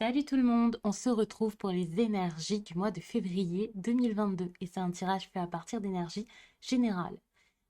Salut tout le monde, on se retrouve pour les énergies du mois de février 2022 et c'est un tirage fait à partir d'énergie générale.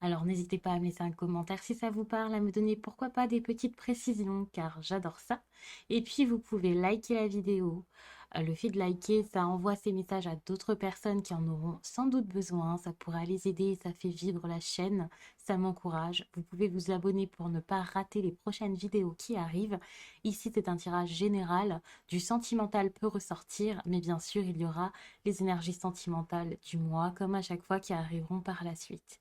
Alors n'hésitez pas à me laisser un commentaire si ça vous parle, à me donner pourquoi pas des petites précisions car j'adore ça. Et puis vous pouvez liker la vidéo. Le fait de liker, ça envoie ces messages à d'autres personnes qui en auront sans doute besoin, ça pourra les aider, ça fait vivre la chaîne, ça m'encourage. Vous pouvez vous abonner pour ne pas rater les prochaines vidéos qui arrivent. Ici c'est un tirage général, du sentimental peut ressortir, mais bien sûr il y aura les énergies sentimentales du mois comme à chaque fois qui arriveront par la suite.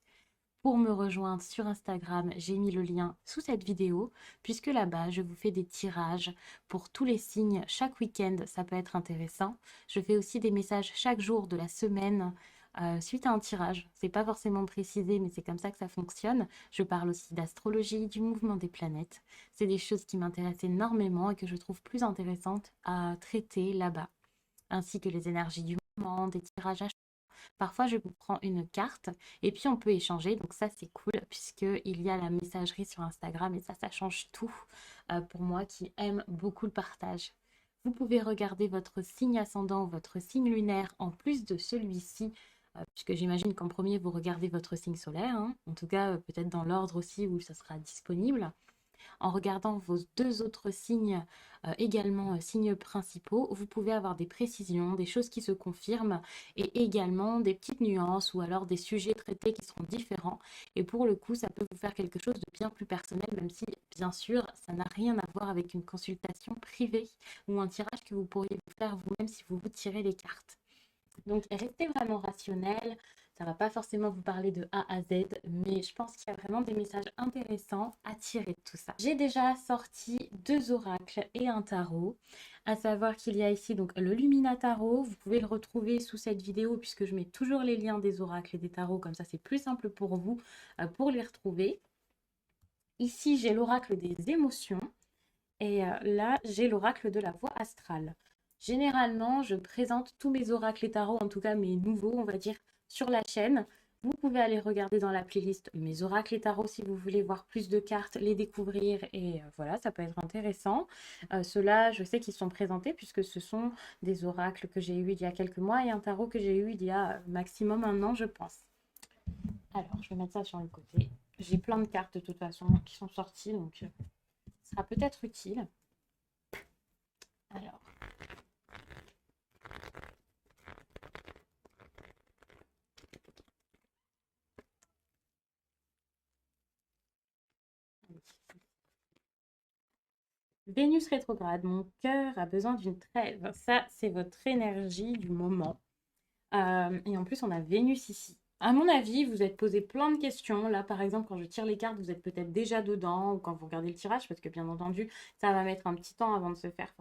Pour me rejoindre sur Instagram, j'ai mis le lien sous cette vidéo, puisque là-bas, je vous fais des tirages pour tous les signes chaque week-end, ça peut être intéressant. Je fais aussi des messages chaque jour de la semaine suite à un tirage. C'est pas forcément précisé, mais c'est comme ça que ça fonctionne. Je parle aussi d'astrologie, du mouvement des planètes. C'est des choses qui m'intéressent énormément et que je trouve plus intéressantes à traiter là-bas, ainsi que les énergies du moment, des tirages à. Parfois, je vous prends une carte et puis on peut échanger. Donc ça, c'est cool puisqu'il y a la messagerie sur Instagram et ça change tout pour moi qui aime beaucoup le partage. Vous pouvez regarder votre signe ascendant ou votre signe lunaire en plus de celui-ci, puisque j'imagine qu'en premier, vous regardez votre signe solaire, hein. En tout cas, peut-être dans l'ordre aussi où ça sera disponible. En regardant vos deux autres signes, également signes principaux, vous pouvez avoir des précisions, des choses qui se confirment et également des petites nuances ou alors des sujets traités qui seront différents. Et pour le coup, ça peut vous faire quelque chose de bien plus personnel, même si, bien sûr, ça n'a rien à voir avec une consultation privée ou un tirage que vous pourriez vous faire vous-même si vous vous tirez les cartes. Donc, restez vraiment rationnel. Ça ne va pas forcément vous parler de A à Z, mais je pense qu'il y a vraiment des messages intéressants à tirer de tout ça. J'ai déjà sorti deux oracles et un tarot, à savoir qu'il y a ici donc le Lumina Tarot. Vous pouvez le retrouver sous cette vidéo puisque je mets toujours les liens des oracles et des tarots, comme ça c'est plus simple pour vous pour les retrouver. Ici, j'ai l'oracle des émotions. Et là, j'ai l'oracle de la voix astrale. Généralement, je présente tous mes oracles et tarots, en tout cas mes nouveaux, on va dire, sur la chaîne. Vous pouvez aller regarder dans la playlist mes oracles et tarots si vous voulez voir plus de cartes, les découvrir et voilà, ça peut être intéressant. Ceux-là, je sais qu'ils sont présentés puisque ce sont des oracles que j'ai eus il y a quelques mois et un tarot que j'ai eu il y a maximum un an, je pense. Alors, je vais mettre ça sur le côté. J'ai plein de cartes de toute façon qui sont sorties, donc ce sera peut-être utile. Alors, Vénus rétrograde, mon cœur a besoin d'une trêve. Ça, c'est votre énergie du moment. Et en plus, on a Vénus ici. À mon avis, vous êtes posé plein de questions. Là, par exemple, quand je tire les cartes, vous êtes peut-être déjà dedans ou quand vous regardez le tirage, parce que bien entendu, ça va mettre un petit temps avant de se faire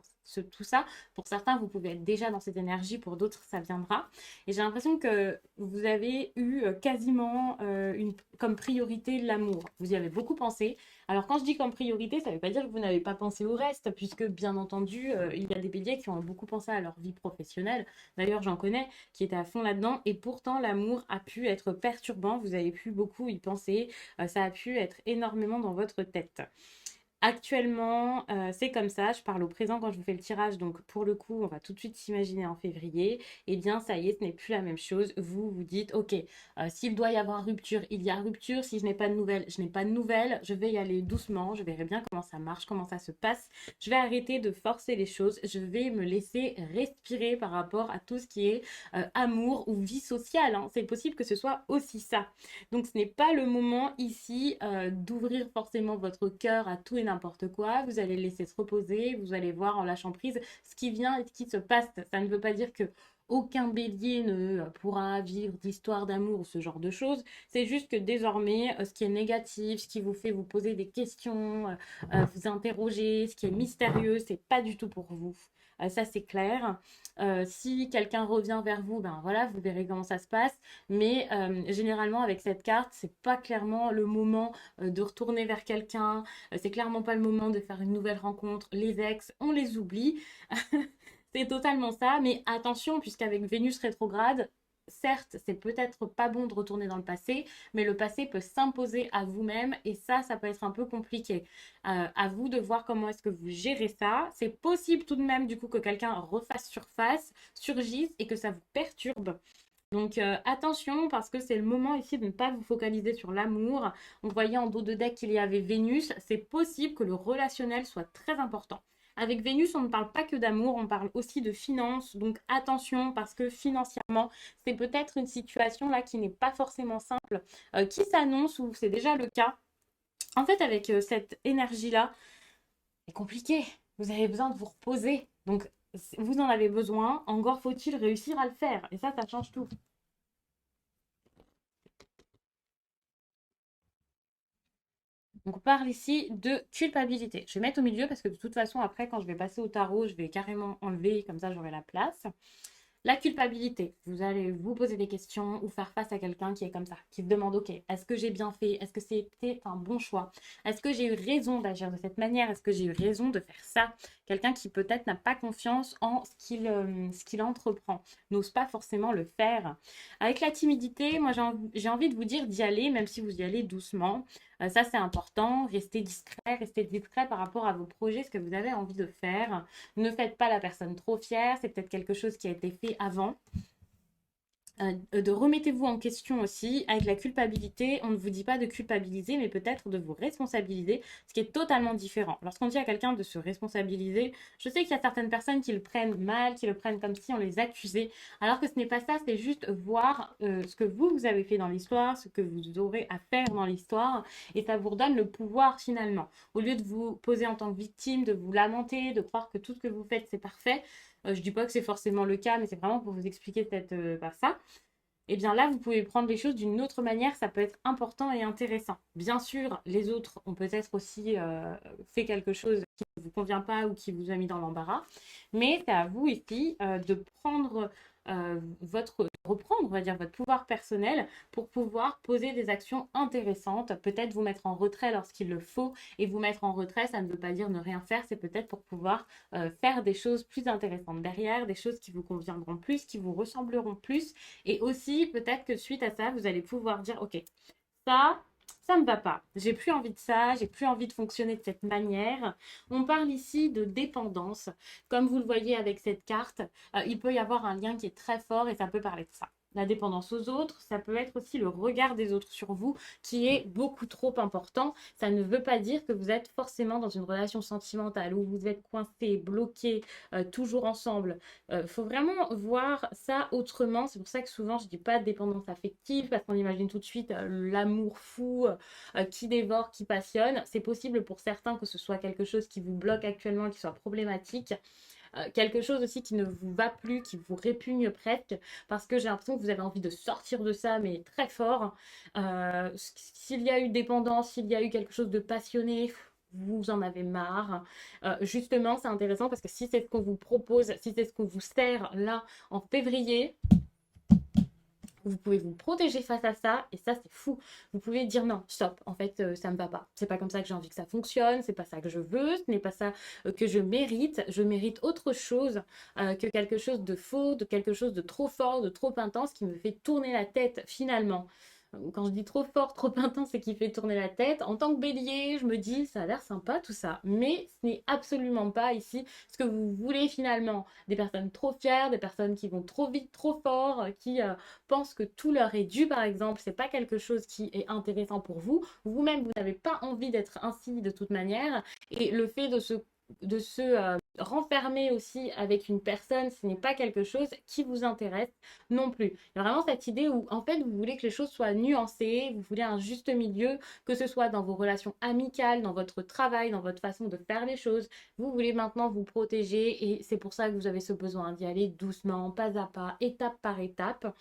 tout ça. Pour certains, vous pouvez être déjà dans cette énergie, pour d'autres, ça viendra. Et j'ai l'impression que vous avez eu quasiment comme priorité l'amour. Vous y avez beaucoup pensé. Alors, quand je dis comme priorité, ça ne veut pas dire que vous n'avez pas pensé au reste, puisque bien entendu, il y a des béliers qui ont beaucoup pensé à leur vie professionnelle. D'ailleurs, j'en connais qui était à fond là-dedans. Et pourtant, l'amour a pu être perturbant. Vous avez pu beaucoup y penser. Ça a pu être énormément dans votre tête. Actuellement, c'est comme ça, je parle au présent quand je vous fais le tirage, donc pour le coup, on va tout de suite s'imaginer en février. Eh bien, ça y est, ce n'est plus la même chose. Vous vous dites, ok, s'il doit y avoir rupture, il y a rupture. Si je n'ai pas de nouvelles, je n'ai pas de nouvelles. Je vais y aller doucement, je verrai bien comment ça marche, comment ça se passe. Je vais arrêter de forcer les choses. Je vais me laisser respirer par rapport à tout ce qui est amour ou vie sociale, hein. C'est possible que ce soit aussi ça. Donc, ce n'est pas le moment ici d'ouvrir forcément votre cœur à tout et n'importe quoi. Vous allez le laisser se reposer, vous allez voir en lâchant prise ce qui vient et ce qui se passe. Ça ne veut pas dire que aucun bélier ne pourra vivre d'histoire d'amour ou ce genre de choses. C'est juste que désormais, ce qui est négatif, ce qui vous fait vous poser des questions, vous interroger, ce qui est mystérieux, c'est pas du tout pour vous. Ça, c'est clair. Si quelqu'un revient vers vous, ben voilà, vous verrez comment ça se passe. Mais généralement, avec cette carte, c'est pas clairement le moment de retourner vers quelqu'un. C'est clairement pas le moment de faire une nouvelle rencontre. Les ex, on les oublie. C'est totalement ça. Mais attention, puisqu'avec Vénus rétrograde, certes, c'est peut-être pas bon de retourner dans le passé, mais le passé peut s'imposer à vous-même et ça peut être un peu compliqué. À vous de voir comment est-ce que vous gérez ça. C'est possible tout de même du coup que quelqu'un refasse surface, surgisse et que ça vous perturbe. Donc attention parce que c'est le moment ici de ne pas vous focaliser sur l'amour. On voyait en dos de deck qu'il y avait Vénus. C'est possible que le relationnel soit très important. Avec Vénus, on ne parle pas que d'amour, on parle aussi de finances. Donc attention parce que financièrement, c'est peut-être une situation là qui n'est pas forcément simple, qui s'annonce ou c'est déjà le cas. En fait, avec cette énergie-là, c'est compliqué. Vous avez besoin de vous reposer. Donc vous en avez besoin. Encore faut-il réussir à le faire. Et ça change tout. Donc, on parle ici de culpabilité. Je vais mettre au milieu parce que de toute façon, après, quand je vais passer au tarot, je vais carrément enlever, comme ça j'aurai la place. La culpabilité, vous allez vous poser des questions ou faire face à quelqu'un qui est comme ça, qui se demande, ok, est-ce que j'ai bien fait? Est-ce que c'était un bon choix? Est-ce que j'ai eu raison d'agir de cette manière? Est-ce que j'ai eu raison de faire ça? Quelqu'un qui peut-être n'a pas confiance en ce qu'il entreprend, n'ose pas forcément le faire. Avec la timidité, moi j'ai envie de vous dire d'y aller, même si vous y allez doucement. Ça c'est important, restez discret par rapport à vos projets, ce que vous avez envie de faire. Ne faites pas la personne trop fière, c'est peut-être quelque chose qui a été fait avant. De remettez-vous en question aussi avec la culpabilité. On ne vous dit pas de culpabiliser, mais peut-être de vous responsabiliser, ce qui est totalement différent. Lorsqu'on dit à quelqu'un de se responsabiliser, je sais qu'il y a certaines personnes qui le prennent mal, qui le prennent comme si on les accusait, alors que ce n'est pas ça, c'est juste voir ce que vous avez fait dans l'histoire, ce que vous aurez à faire dans l'histoire, et ça vous redonne le pouvoir finalement. Au lieu de vous poser en tant que victime, de vous lamenter, de croire que tout ce que vous faites, c'est parfait, je ne dis pas que c'est forcément le cas, mais c'est vraiment pour vous expliquer peut-être ça. Et bien là, vous pouvez prendre les choses d'une autre manière, ça peut être important et intéressant. Bien sûr, les autres ont peut-être aussi fait quelque chose qui ne vous convient pas ou qui vous a mis dans l'embarras, mais c'est à vous ici de prendre reprendre, on va dire, votre pouvoir personnel pour pouvoir poser des actions intéressantes, peut-être vous mettre en retrait lorsqu'il le faut, et vous mettre en retrait, ça ne veut pas dire ne rien faire, c'est peut-être pour pouvoir faire des choses plus intéressantes derrière, des choses qui vous conviendront plus, qui vous ressembleront plus, et aussi, peut-être que suite à ça, vous allez pouvoir dire, OK, ça, ça me va pas. J'ai plus envie de ça, j'ai plus envie de fonctionner de cette manière. On parle ici de dépendance. Comme vous le voyez avec cette carte, il peut y avoir un lien qui est très fort et ça peut parler de ça. La dépendance aux autres, ça peut être aussi le regard des autres sur vous qui est beaucoup trop important. Ça ne veut pas dire que vous êtes forcément dans une relation sentimentale où vous êtes coincé, bloqué, toujours ensemble. Faut vraiment voir ça autrement. C'est pour ça que souvent je dis pas de dépendance affective parce qu'on imagine tout de suite l'amour fou qui dévore, qui passionne. C'est possible pour certains que ce soit quelque chose qui vous bloque actuellement, qui soit problématique. Quelque chose aussi qui ne vous va plus, qui vous répugne presque, parce que j'ai l'impression que vous avez envie de sortir de ça, mais très fort. S'il y a eu dépendance, s'il y a eu quelque chose de passionné, vous en avez marre. Justement, c'est intéressant parce que si c'est ce qu'on vous propose, si c'est ce qu'on vous sert là en février, vous pouvez vous protéger face à ça et ça c'est fou. Vous pouvez dire non, stop, en fait ça me va pas. C'est pas comme ça que j'ai envie que ça fonctionne, c'est pas ça que je veux, ce n'est pas ça que je mérite. Je mérite autre chose que quelque chose de faux, de quelque chose de trop fort, de trop intense qui me fait tourner la tête finalement. Quand je dis trop fort, trop intense et qui fait tourner la tête, en tant que bélier, je me dis ça a l'air sympa tout ça, mais ce n'est absolument pas ici ce que vous voulez finalement. Des personnes trop fières, des personnes qui vont trop vite, trop fort, qui pensent que tout leur est dû, par exemple, c'est pas quelque chose qui est intéressant pour vous. Vous-même, vous n'avez pas envie d'être ainsi de toute manière. Et le fait de se renfermer aussi avec une personne, ce n'est pas quelque chose qui vous intéresse non plus. Il y a vraiment cette idée où, en fait, vous voulez que les choses soient nuancées, vous voulez un juste milieu, que ce soit dans vos relations amicales, dans votre travail, dans votre façon de faire les choses. Vous voulez maintenant vous protéger et c'est pour ça que vous avez ce besoin d'y aller doucement, pas à pas, étape par étape.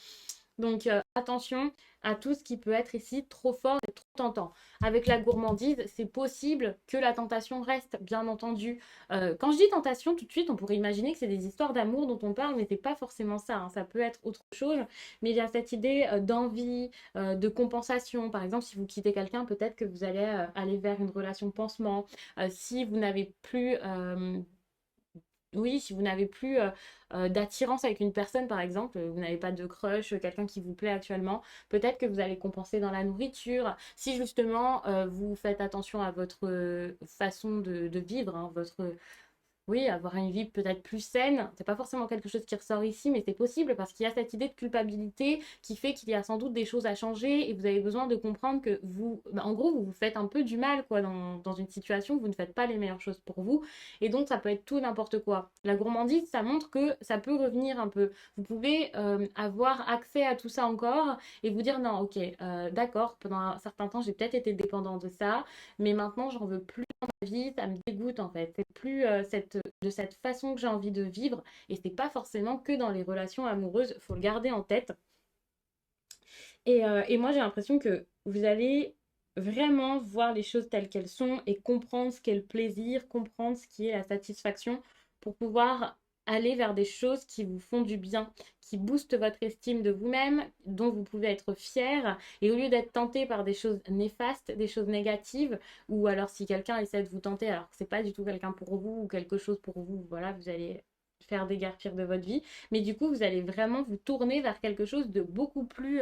Donc attention à tout ce qui peut être ici trop fort et trop tentant. Avec la gourmandise, c'est possible que la tentation reste, bien entendu. Quand je dis tentation, tout de suite, on pourrait imaginer que c'est des histoires d'amour dont on parle, mais c'est pas forcément ça, hein. Ça peut être autre chose, mais il y a cette idée d'envie, de compensation. Par exemple, si vous quittez quelqu'un, peut-être que vous allez aller vers une relation pansement. Si vous n'avez plus oui, si vous n'avez plus d'attirance avec une personne, par exemple, vous n'avez pas de crush, quelqu'un qui vous plaît actuellement, peut-être que vous allez compenser dans la nourriture. Si justement vous faites attention à votre façon de vivre, hein, votre oui, avoir une vie peut-être plus saine, c'est pas forcément quelque chose qui ressort ici, mais c'est possible parce qu'il y a cette idée de culpabilité qui fait qu'il y a sans doute des choses à changer et vous avez besoin de comprendre que vous, bah, en gros, vous vous faites un peu du mal quoi dans une situation, vous ne faites pas les meilleures choses pour vous et donc ça peut être tout et n'importe quoi. La gourmandise, ça montre que ça peut revenir un peu. Vous pouvez avoir accès à tout ça encore et vous dire non, ok, d'accord, pendant un certain temps, j'ai peut-être été dépendant de ça, mais maintenant, j'en veux plus vie, ça me dégoûte en fait. C'est plus de cette façon que j'ai envie de vivre et c'est pas forcément que dans les relations amoureuses, faut le garder en tête. Et moi j'ai l'impression que vous allez vraiment voir les choses telles qu'elles sont et comprendre ce qu'est le plaisir, comprendre ce qui est la satisfaction pour pouvoir aller vers des choses qui vous font du bien, qui boostent votre estime de vous-même, dont vous pouvez être fier. Et au lieu d'être tenté par des choses néfastes, des choses négatives, ou alors si quelqu'un essaie de vous tenter alors que c'est pas du tout quelqu'un pour vous ou quelque chose pour vous, voilà, vous allez faire déguerpir de votre vie. Mais du coup, vous allez vraiment vous tourner vers quelque chose de beaucoup plus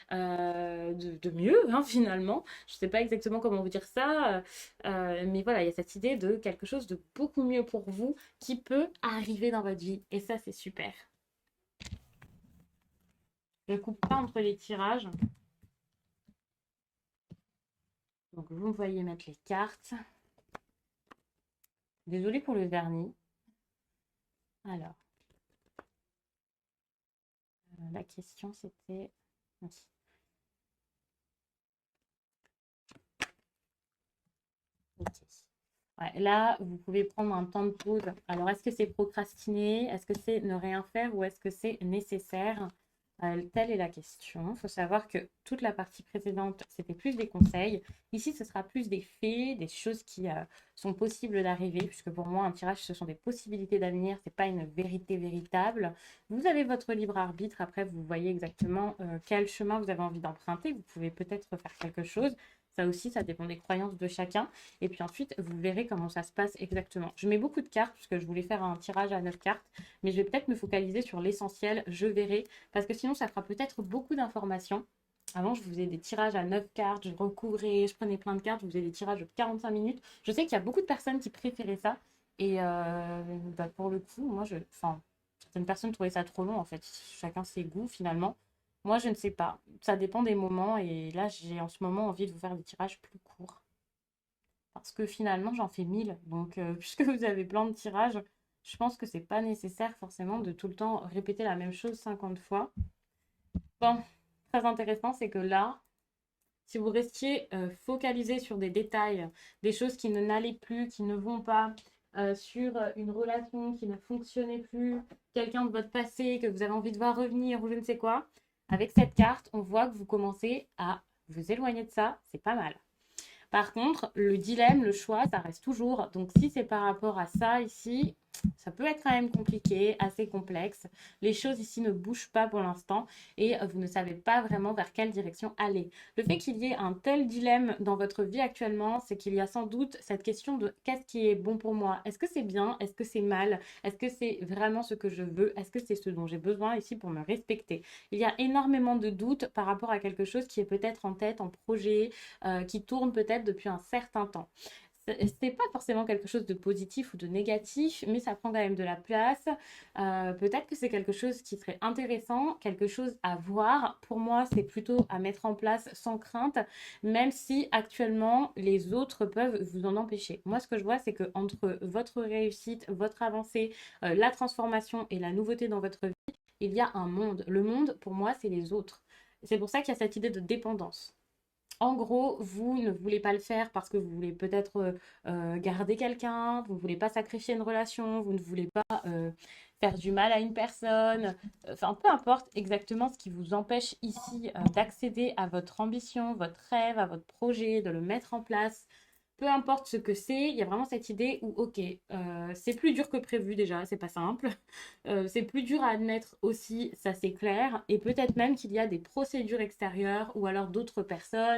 de mieux, hein, finalement. Je ne sais pas exactement comment vous dire ça, mais voilà, il y a cette idée de quelque chose de beaucoup mieux pour vous qui peut arriver dans votre vie. Et ça, c'est super. Je ne coupe pas entre les tirages. Donc, vous me voyez mettre les cartes. Désolée pour le vernis. Alors, la question, c'était... Oui. Ok. Ouais, là, vous pouvez prendre un temps de pause. Alors, est-ce que c'est procrastiner? Est-ce que c'est ne rien faire ou est-ce que c'est nécessaire? Telle est la question. Il faut savoir que toute la partie précédente, c'était plus des conseils. Ici, ce sera plus des faits, des choses qui sont possibles d'arriver, puisque pour moi, un tirage, ce sont des possibilités d'avenir, ce n'est pas une vérité véritable. Vous avez votre libre arbitre. Après, vous voyez exactement quel chemin vous avez envie d'emprunter. Vous pouvez peut-être faire quelque chose. Ça aussi, ça dépend des croyances de chacun. Et puis ensuite, vous verrez comment ça se passe exactement. Je mets beaucoup de cartes, puisque je voulais faire un tirage à 9 cartes, mais je vais peut-être me focaliser sur l'essentiel. Je verrai, parce que sinon, ça fera peut-être beaucoup d'informations. Avant, je vous faisais des tirages à 9 cartes, je recouvrais, je prenais plein de cartes, je vous faisais des tirages de 45 minutes. Je sais qu'il y a beaucoup de personnes qui préféraient ça. Et bah, pour le coup, enfin, certaines personnes trouvaient ça trop long en fait. Chacun ses goûts finalement. Moi, je ne sais pas. Ça dépend des moments. Et là, j'ai en ce moment envie de vous faire des tirages plus courts. Parce que finalement, j'en fais 1000. Donc, puisque vous avez plein de tirages, je pense que c'est pas nécessaire forcément de tout le temps répéter la même chose 50 fois. Bon, très intéressant, c'est que là, si vous restiez focalisé sur des détails, des choses qui ne n'allaient plus, qui ne vont pas, sur une relation qui ne fonctionnait plus, quelqu'un de votre passé que vous avez envie de voir revenir ou je ne sais quoi, avec cette carte, on voit que vous commencez à vous éloigner de ça, c'est pas mal. Par contre, le dilemme, le choix, ça reste toujours. Donc, si c'est par rapport à ça ici, ça peut être quand même compliqué, assez complexe. Les choses ici ne bougent pas pour l'instant et vous ne savez pas vraiment vers quelle direction aller. Le fait qu'il y ait un tel dilemme dans votre vie actuellement, c'est qu'il y a sans doute cette question de qu'est-ce qui est bon pour moi? Est-ce que c'est bien? Est-ce que c'est mal? Est-ce que c'est vraiment ce que je veux? Est-ce que c'est ce dont j'ai besoin ici pour me respecter? Il y a énormément de doutes par rapport à quelque chose qui est peut-être en tête, en projet, qui tourne peut-être depuis un certain temps. C'est pas forcément quelque chose de positif ou de négatif, mais ça prend quand même de la place. Peut-être que c'est quelque chose qui serait intéressant, quelque chose à voir. Pour moi, c'est plutôt à mettre en place sans crainte, même si actuellement les autres peuvent vous en empêcher. Moi, ce que je vois, c'est que entre votre réussite, votre avancée, la transformation et la nouveauté dans votre vie, il y a un monde. Le monde, pour moi, c'est les autres. C'est pour ça qu'il y a cette idée de dépendance. En gros, vous ne voulez pas le faire parce que vous voulez peut-être garder quelqu'un, vous ne voulez pas sacrifier une relation, vous ne voulez pas faire du mal à une personne. Enfin, peu importe exactement ce qui vous empêche ici d'accéder à votre ambition, votre rêve, à votre projet, de le mettre en place. Peu importe ce que c'est, il y a vraiment cette idée où, ok, c'est plus dur que prévu déjà, c'est pas simple. C'est plus dur à admettre aussi, ça c'est clair. Et peut-être même qu'il y a des procédures extérieures ou alors d'autres personnes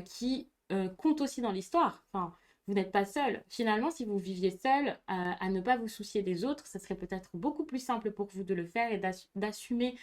qui compte aussi dans l'histoire. Enfin, vous n'êtes pas seul. Finalement, si vous viviez seul, à ne pas vous soucier des autres, ça serait peut-être beaucoup plus simple pour vous de le faire et d'assumer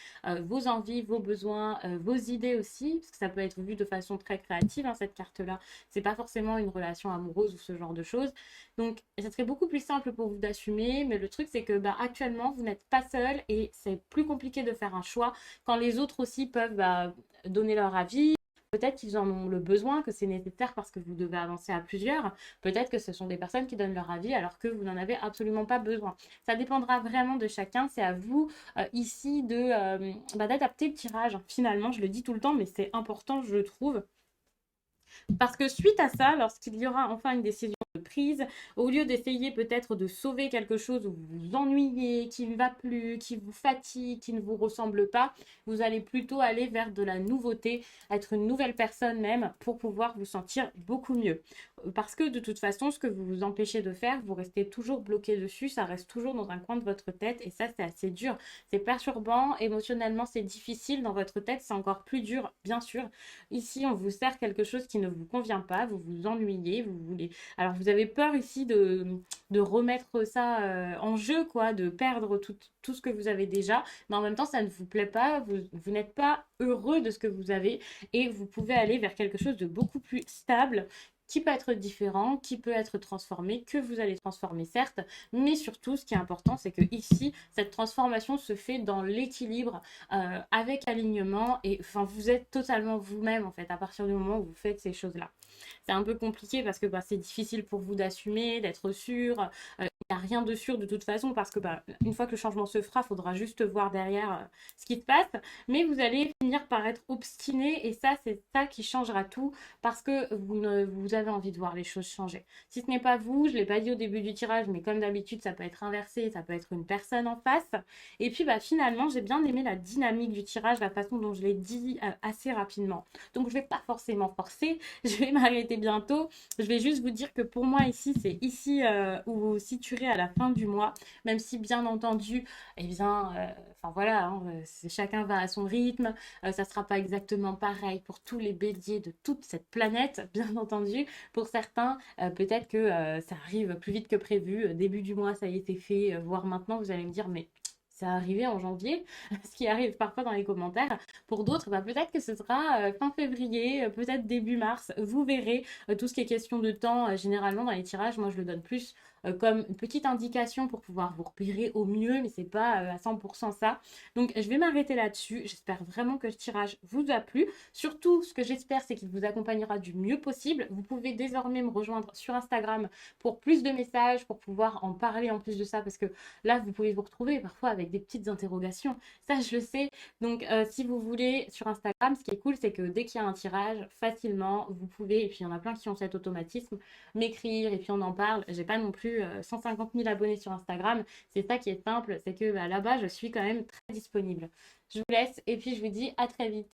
vos envies, vos besoins, vos idées aussi, parce que ça peut être vu de façon très créative, hein, cette carte-là. C'est pas forcément une relation amoureuse ou ce genre de choses. Donc, ça serait beaucoup plus simple pour vous d'assumer, mais le truc, c'est que bah, actuellement, vous n'êtes pas seul et c'est plus compliqué de faire un choix quand les autres aussi peuvent bah, donner leur avis. Peut-être qu'ils en ont le besoin, que c'est nécessaire parce que vous devez avancer à plusieurs. Peut-être que ce sont des personnes qui donnent leur avis alors que vous n'en avez absolument pas besoin. Ça dépendra vraiment de chacun. C'est à vous ici de bah, d'adapter le tirage. Finalement, je le dis tout le temps, mais c'est important, je le trouve. Parce que suite à ça, lorsqu'il y aura enfin une décision de prise, au lieu d'essayer peut-être de sauver quelque chose où vous vous ennuyez, qui ne va plus, qui vous fatigue, qui ne vous ressemble pas, vous allez plutôt aller vers de la nouveauté, être une nouvelle personne même pour pouvoir vous sentir beaucoup mieux. Parce que de toute façon, ce que vous vous empêchez de faire, vous restez toujours bloqué dessus, ça reste toujours dans un coin de votre tête et ça c'est assez dur. C'est perturbant, émotionnellement c'est difficile, dans votre tête c'est encore plus dur, bien sûr. Ici, on vous sert quelque chose qui ne vous convient pas, vous vous ennuyez, vous voulez. Alors, vous avez peur ici de remettre ça en jeu, quoi, de perdre tout ce que vous avez déjà, mais en même temps, ça ne vous plaît pas, vous n'êtes pas heureux de ce que vous avez et vous pouvez aller vers quelque chose de beaucoup plus stable qui peut être différent, qui peut être transformé, que vous allez transformer certes, mais surtout ce qui est important, c'est que ici, cette transformation se fait dans l'équilibre avec alignement et enfin vous êtes totalement vous-même en fait à partir du moment où vous faites ces choses-là. C'est un peu compliqué parce que bah, c'est difficile pour vous d'assumer, d'être sûr. Il n'y a rien de sûr de toute façon parce que bah, une fois que le changement se fera, il faudra juste voir derrière ce qui se passe. Mais vous allez finir par être obstiné et ça, c'est ça qui changera tout parce que vous avez envie de voir les choses changer. Si ce n'est pas vous, je ne l'ai pas dit au début du tirage, mais comme d'habitude, ça peut être inversé, ça peut être une personne en face. Et puis bah, finalement, j'ai bien aimé la dynamique du tirage, la façon dont je l'ai dit assez rapidement. Donc je ne vais pas forcément forcer, je vais m'arrêter bientôt. Je vais juste vous dire que pour moi ici, c'est ici où vous vous situerez à la fin du mois, même si bien entendu, eh bien, enfin voilà, hein, chacun va à son rythme, ça sera pas exactement pareil pour tous les béliers de toute cette planète, bien entendu. Pour certains, peut-être que ça arrive plus vite que prévu, début du mois, ça y est, c'est fait, voire maintenant, vous allez me dire, mais ça arrivait en janvier, ce qui arrive parfois dans les commentaires. Pour d'autres, bah, peut-être que ce sera fin février, peut-être début mars. Vous verrez tout ce qui est question de temps. Généralement, dans les tirages, moi, je le donne plus comme une petite indication pour pouvoir vous repérer au mieux, mais c'est pas à 100% ça. Donc, je vais m'arrêter là-dessus. J'espère vraiment que ce tirage vous a plu. Surtout, ce que j'espère, c'est qu'il vous accompagnera du mieux possible. Vous pouvez désormais me rejoindre sur Instagram pour plus de messages, pour pouvoir en parler en plus de ça, parce que là, vous pouvez vous retrouver parfois avec des petites interrogations. Ça, je le sais. Donc, si vous voulez, sur Instagram, ce qui est cool, c'est que dès qu'il y a un tirage, facilement, vous pouvez, et puis il y en a plein qui ont cet automatisme, m'écrire et puis on en parle. J'ai pas non plus 150 000 abonnés sur Instagram. C'est ça qui est simple, c'est que bah, là-bas, je suis quand même très disponible. Je vous laisse et puis je vous dis à très vite.